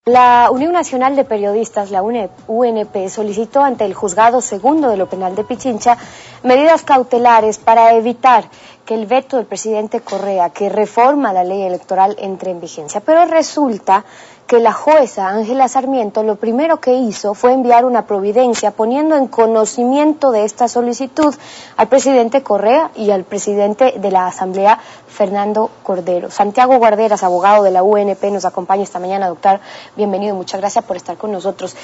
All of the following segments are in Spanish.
La Unión Nacional de Periodistas, la UNP, solicitó ante el Juzgado Segundo de lo Penal de Pichincha medidas cautelares para evitar que el veto del presidente Correa, que reforma la ley electoral, entre en vigencia. Pero resulta que la jueza Ángela Sarmiento lo primero que hizo fue enviar una providencia poniendo en conocimiento de esta solicitud al presidente Correa y al presidente de la Asamblea, Fernando Cordero. Santiago Guarderas, abogado de la UNP, nos acompaña esta mañana. Doctor, bienvenido, muchas gracias por estar con nosotros.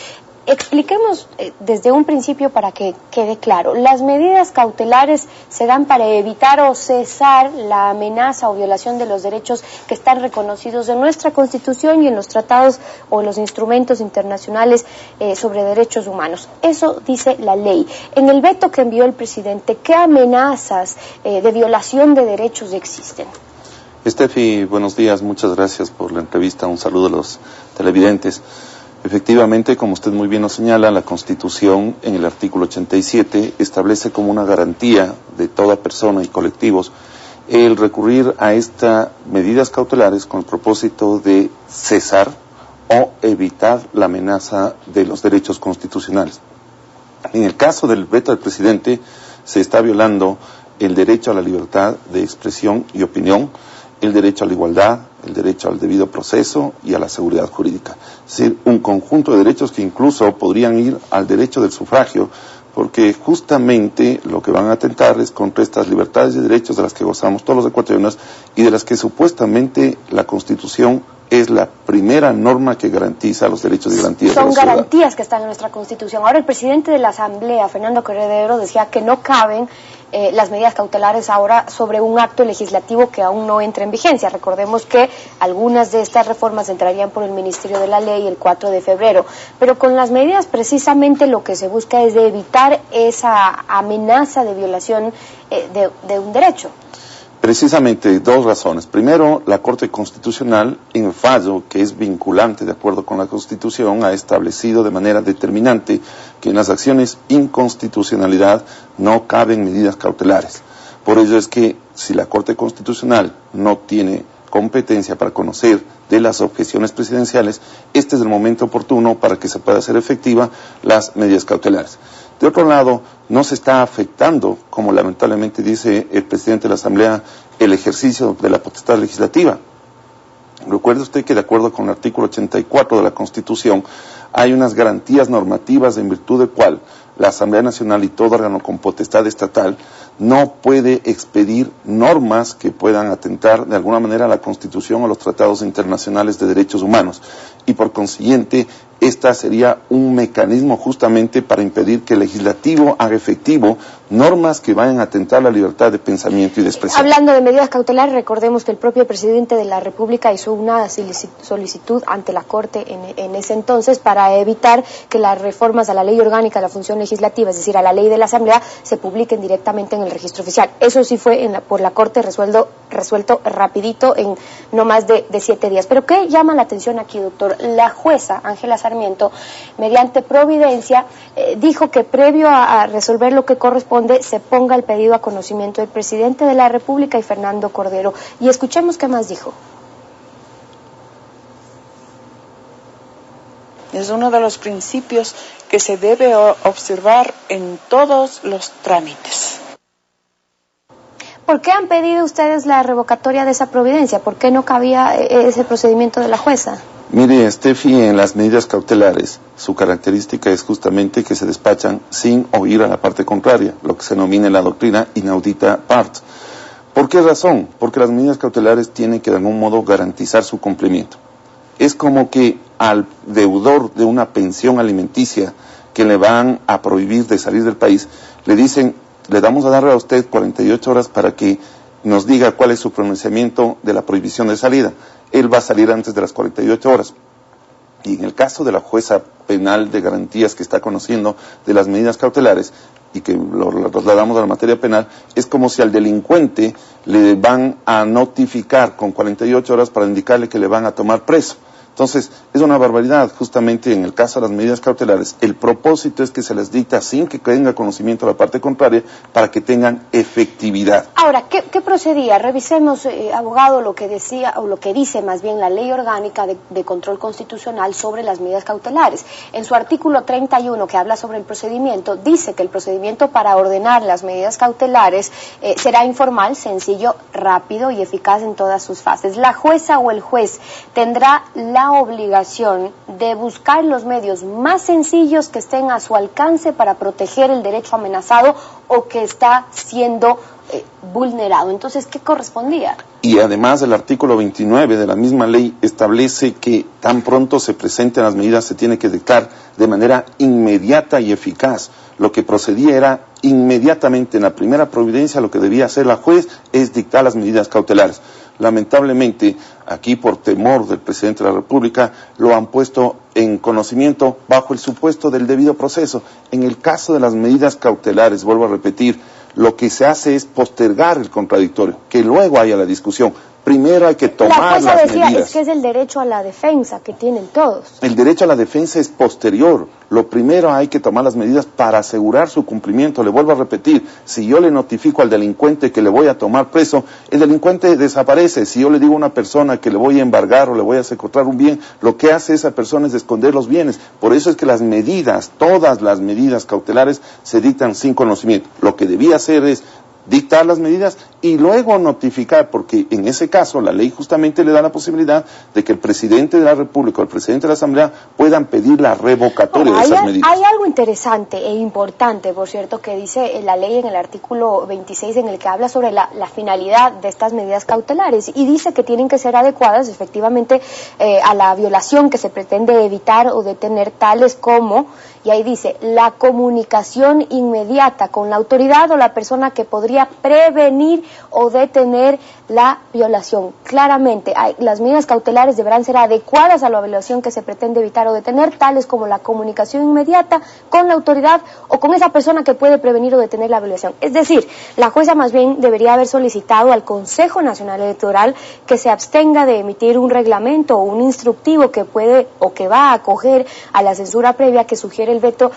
Expliquemos desde un principio para que quede claro. Las medidas cautelares se dan para evitar o cesar la amenaza o violación de los derechos que están reconocidos en nuestra Constitución y en los tratados o los instrumentos internacionales sobre derechos humanos. Eso dice la ley. En el veto que envió el presidente, ¿qué amenazas de violación de derechos existen? Estefi, buenos días, muchas gracias por la entrevista. Un saludo a los televidentes. Efectivamente, como usted muy bien nos señala, la Constitución en el artículo 87 establece como una garantía de toda persona y colectivos el recurrir a estas medidas cautelares con el propósito de cesar o evitar la amenaza de los derechos constitucionales. En el caso del veto del presidente, se está violando el derecho a la libertad de expresión y opinión, el derecho a la igualdad, el derecho al debido proceso y a la seguridad jurídica. Es decir, un conjunto de derechos que incluso podrían ir al derecho del sufragio, porque justamente lo que van a atentar es contra estas libertades y derechos de las que gozamos todos los ecuatorianos y de las que supuestamente la Constitución es la primera norma que garantiza los derechos y garantías de la sociedad. Son garantías que están en nuestra Constitución. Ahora, el presidente de la Asamblea, Fernando Cordero, decía que no caben las medidas cautelares ahora sobre un acto legislativo que aún no entra en vigencia. Recordemos que algunas de estas reformas entrarían por el Ministerio de la Ley el 4 de febrero. Pero con las medidas precisamente lo que se busca es de evitar esa amenaza de violación de un derecho. Precisamente dos razones. Primero, la Corte Constitucional, en el fallo que es vinculante de acuerdo con la Constitución, ha establecido de manera determinante que en las acciones inconstitucionalidad no caben medidas cautelares. Por ello es que si la Corte Constitucional no tiene competencia para conocer de las objeciones presidenciales, este es el momento oportuno para que se pueda hacer efectiva las medidas cautelares. De otro lado, no se está afectando, como lamentablemente dice el presidente de la Asamblea, el ejercicio de la potestad legislativa. Recuerde usted que de acuerdo con el artículo 84 de la Constitución, hay unas garantías normativas en virtud de cual la Asamblea Nacional y todo órgano con potestad estatal no puede expedir normas que puedan atentar de alguna manera a la Constitución o los tratados internacionales de derechos humanos. Y por consiguiente, esta sería un mecanismo justamente para impedir que el legislativo haga efectivo normas que vayan a atentar la libertad de pensamiento y de expresión. Hablando de medidas cautelares, recordemos que el propio presidente de la República hizo una solicitud ante la Corte en ese entonces para evitar que las reformas a la Ley Orgánica de la Función Legislativa, es decir, a la Ley de la Asamblea, se publiquen directamente en el registro oficial. Eso sí fue por la Corte resuelto rapidito en no más de 7 días. Pero ¿qué llama la atención aquí, doctor? La jueza Ángela Sarmiento, mediante providencia, dijo que previo a resolver lo que corresponde, se ponga el pedido a conocimiento del presidente de la República y Fernando Cordero. Y escuchemos qué más dijo. Es uno de los principios que se debe observar en todos los trámites. ¿Por qué han pedido ustedes la revocatoria de esa providencia? ¿Por qué no cabía ese procedimiento de la jueza? Mire, Estefi, en las medidas cautelares, su característica es justamente que se despachan sin oír a la parte contraria, lo que se denomina en la doctrina inaudita part. ¿Por qué razón? Porque las medidas cautelares tienen que de algún modo garantizar su cumplimiento. Es como que al deudor de una pensión alimenticia que le van a prohibir de salir del país, le dicen, le damos a darle a usted 48 horas para que nos diga cuál es su pronunciamiento de la prohibición de salida. Él va a salir antes de las 48 horas. Y en el caso de la jueza penal de garantías que está conociendo de las medidas cautelares y que lo trasladamos a la materia penal, es como si al delincuente le van a notificar con 48 horas para indicarle que le van a tomar preso. Entonces, es una barbaridad. Justamente en el caso de las medidas cautelares, el propósito es que se les dicta sin que tenga conocimiento la parte contraria para que tengan efectividad. Ahora, ¿qué procedía? Revisemos, abogado, lo que decía, o lo que dice más bien la Ley Orgánica de Control Constitucional sobre las medidas cautelares. En su artículo 31, que habla sobre el procedimiento, dice que el procedimiento para ordenar las medidas cautelares será informal, sencillo, rápido y eficaz en todas sus fases. La jueza o el juez tendrá la obligación de buscar los medios más sencillos que estén a su alcance para proteger el derecho amenazado o que está siendo vulnerado. Entonces, ¿qué correspondía? Y además el artículo 29 de la misma ley establece que tan pronto se presenten las medidas se tiene que dictar de manera inmediata y eficaz. Lo que procedía era inmediatamente en la primera providencia, lo que debía hacer la juez es dictar las medidas cautelares. Lamentablemente, aquí por temor del presidente de la República, lo han puesto en conocimiento bajo el supuesto del debido proceso. En el caso de las medidas cautelares, vuelvo a repetir, lo que se hace es postergar el contradictorio, que luego haya la discusión. Primero hay que tomar las medidas. Es que es el derecho a la defensa que tienen todos. El derecho a la defensa es posterior. Lo primero hay que tomar las medidas para asegurar su cumplimiento. Le vuelvo a repetir, si yo le notifico al delincuente que le voy a tomar preso, el delincuente desaparece. Si yo le digo a una persona que le voy a embargar o le voy a secuestrar un bien, lo que hace esa persona es esconder los bienes. Por eso es que las medidas, todas las medidas cautelares, se dictan sin conocimiento. Lo que debía hacer es dictar las medidas y luego notificar, porque en ese caso la ley justamente le da la posibilidad de que el presidente de la República o el presidente de la Asamblea puedan pedir la revocatoria de esas medidas. Hay algo interesante e importante, por cierto, que dice la ley en el artículo 26 en el que habla sobre la finalidad de estas medidas cautelares y dice que tienen que ser adecuadas efectivamente a la violación que se pretende evitar o detener, tales como, y ahí dice, la comunicación inmediata con la autoridad o la persona que podría prevenir o detener la violación. Claramente, las medidas cautelares deberán ser adecuadas a la violación que se pretende evitar o detener, tales como la comunicación inmediata con la autoridad o con esa persona que puede prevenir o detener la violación. Es decir, la jueza más bien debería haber solicitado al Consejo Nacional Electoral que se abstenga de emitir un reglamento o un instructivo que puede o que va a acoger a la censura previa que sugiere el veto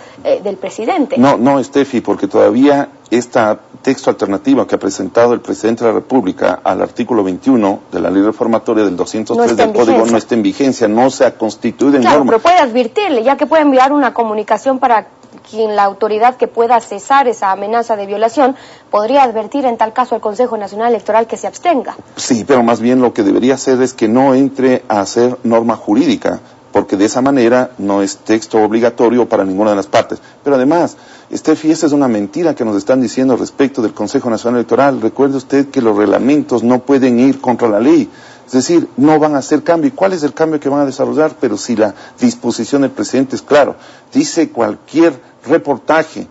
del presidente. No, Steffi, porque todavía este texto alternativo que ha presentado el presidente de la República al artículo 21 de la ley reformatoria del 203 del Código no está en vigencia, no se ha constituido en norma. Pero puede advertirle, ya que puede enviar una comunicación para quien la autoridad que pueda cesar esa amenaza de violación podría advertir en tal caso al Consejo Nacional Electoral que se abstenga. Sí, pero más bien lo que debería hacer es que no entre a ser norma jurídica, porque de esa manera no es texto obligatorio para ninguna de las partes. Pero además, Steffi, esa es una mentira que nos están diciendo respecto del Consejo Nacional Electoral. Recuerde usted que los reglamentos no pueden ir contra la ley. Es decir, no van a hacer cambio. ¿Y cuál es el cambio que van a desarrollar? Pero si la disposición del presidente es claro, dice cualquier reportaje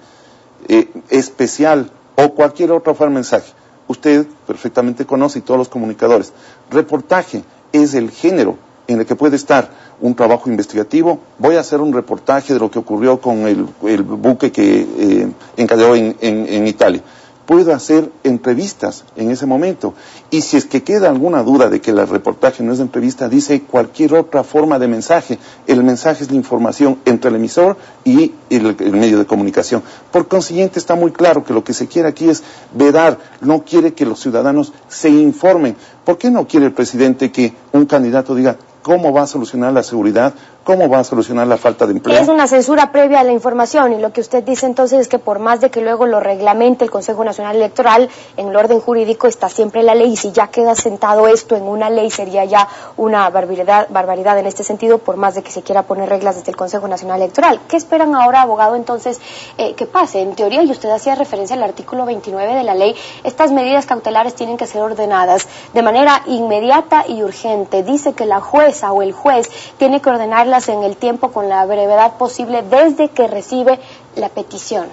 especial o cualquier otra forma de mensaje. Usted perfectamente conoce, y todos los comunicadores, reportaje es el género en el que puede estar un trabajo investigativo. Voy a hacer un reportaje de lo que ocurrió con el buque que encalló en Italia. Puedo hacer entrevistas en ese momento. Y si es que queda alguna duda de que el reportaje no es de entrevista, dice cualquier otra forma de mensaje. El mensaje es la información entre el emisor y el medio de comunicación. Por consiguiente, está muy claro que lo que se quiere aquí es vedar, no quiere que los ciudadanos se informen. ¿Por qué no quiere el presidente que un candidato diga cómo va a solucionar la seguridad, cómo va a solucionar la falta de empleo? Es una censura previa a la información, y lo que usted dice entonces es que por más de que luego lo reglamente el Consejo Nacional Electoral, en el orden jurídico está siempre la ley, y si ya queda sentado esto en una ley sería ya una barbaridad en este sentido, por más de que se quiera poner reglas desde el Consejo Nacional Electoral. ¿Qué esperan ahora, abogado, entonces que pase? En teoría, y usted hacía referencia al artículo 29 de la ley, estas medidas cautelares tienen que ser ordenadas de manera inmediata y urgente. Dice que la jueza o el juez tiene que ordenarlas en el tiempo con la brevedad posible desde que recibe la petición.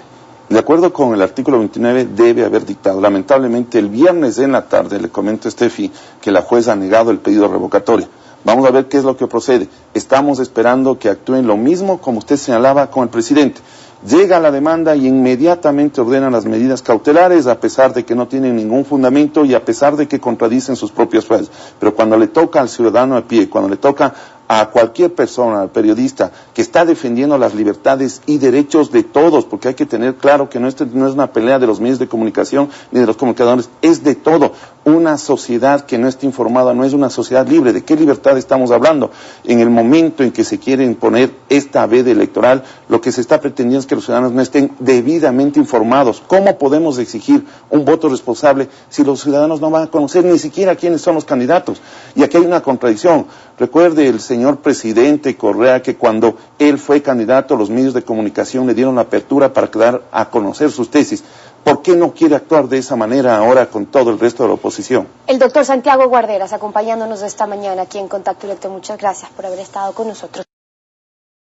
De acuerdo con el artículo 29, debe haber dictado. Lamentablemente, el viernes en la tarde, le comento a Steffi, que la jueza ha negado el pedido revocatorio. Vamos a ver qué es lo que procede. Estamos esperando que actúen lo mismo como usted señalaba con el presidente. Llega la demanda y inmediatamente ordenan las medidas cautelares, a pesar de que no tienen ningún fundamento y a pesar de que contradicen sus propias frases. Pero cuando le toca al ciudadano a pie, cuando le toca a cualquier persona, al periodista, que está defendiendo las libertades y derechos de todos, porque hay que tener claro que no es una pelea de los medios de comunicación ni de los comunicadores, es de todo. Una sociedad que no esté informada no es una sociedad libre. ¿De qué libertad estamos hablando? En el momento en que se quiere imponer esta veda electoral, lo que se está pretendiendo es que los ciudadanos no estén debidamente informados. ¿Cómo podemos exigir un voto responsable si los ciudadanos no van a conocer ni siquiera quiénes son los candidatos? Y aquí hay una contradicción. Recuerde el señor presidente Correa que cuando él fue candidato, los medios de comunicación le dieron la apertura para dar a conocer sus tesis. ¿Por qué no quiere actuar de esa manera ahora con todo el resto de la oposición? El doctor Santiago Guarderas acompañándonos esta mañana aquí en Contacto Directo. Muchas gracias por haber estado con nosotros.